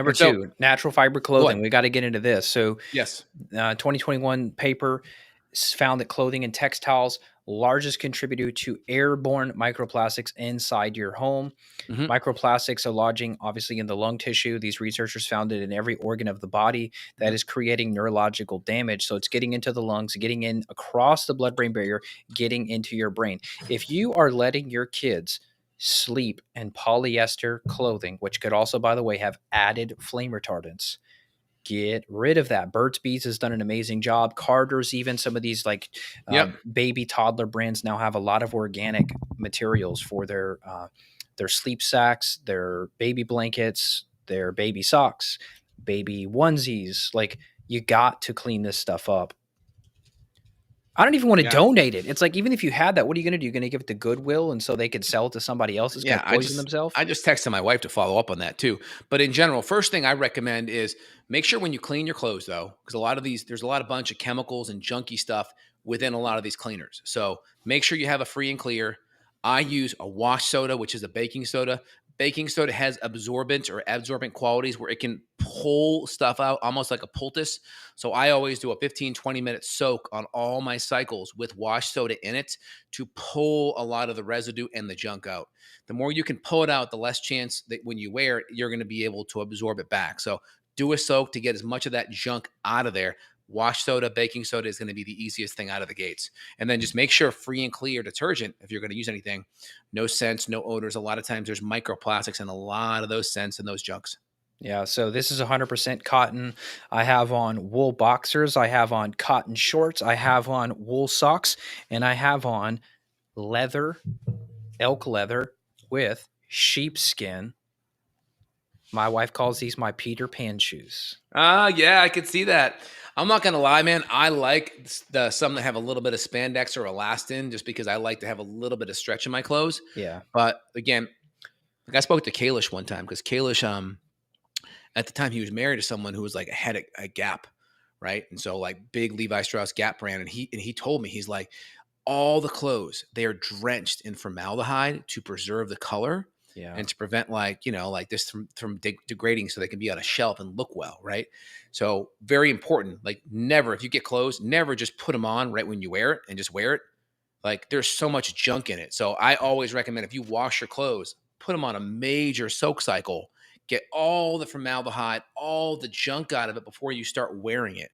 Number And so, 2, natural fiber go ahead. clothing. We gotta get into this. So, Yes. 2021 paper found that clothing and textiles largest contributor to airborne microplastics inside your home. Hmm. Microplastics are lodging obviously in the lung tissue. These researchers found it in every organ of the body that is creating neurological damage. So it's getting into the lungs, getting in across the blood brain barrier, getting into your brain. If you are letting your kids sleep in polyester clothing, which could also, by the way, have added flame retardants, get rid of that. Burt's Bees has done an amazing job. Carter's, even some of these like Yep. baby toddler brands now have a lot of organic materials for their sleep sacks, their baby blankets, their baby socks, baby onesies. Like, you got to clean this stuff up. I don't even want to Yeah. donate it. It's like, even if you had that, what are you going to do? You're going to give it to Goodwill and so they could sell it to somebody else that's going Yeah, to poison themselves? I just texted my wife to follow up on that too. But in general, first thing I recommend is make sure when you clean your clothes though, because a lot of these there's a lot of bunch of chemicals and junky stuff within a lot of these cleaners. So make sure you have a free and clear. I use a wash soda, which is a baking soda. Baking soda has absorbent or absorbent qualities where it can pull stuff out almost like a poultice. So I always do a 15, 20-minute soak on all my cycles with wash soda in it to pull a lot of the residue and the junk out. The more you can pull it out, the less chance that when you wear it, you're going to be able to absorb it back. So do a soak to get as much of that junk out of there. Wash soda, baking soda is going to be the easiest thing out of the gates. And then just make sure free and clear detergent, if you're going to use anything, no scents, no odors. A lot of times there's microplastics in a lot of those scents and those junks. Yeah, so this is 100% cotton. I have on wool boxers, I have on cotton shorts, I have on wool socks, and I have on leather, elk leather with sheepskin. My wife calls these my Peter Pan shoes. Yeah, I could see that. I'm not gonna lie, man. I like the some that have a little bit of spandex or elastin, just because I like to have a little bit of stretch in my clothes. Yeah. But again, like I spoke to Kalish one time because Kalish, at the time he was married to someone who was like had a Gap, right? And so like big Levi Strauss Gap brand, and he told me he's like all the clothes they are drenched in formaldehyde to preserve the color Yeah. and to prevent like like this from degrading so they can be on a shelf and look well, right? So very important. Like never, if you get clothes, never just put them on right when you wear it and just wear it. Like there's so much junk in it. So I always recommend if you wash your clothes, put them on a major soak cycle, get all the formaldehyde, all the junk out of it before you start wearing it.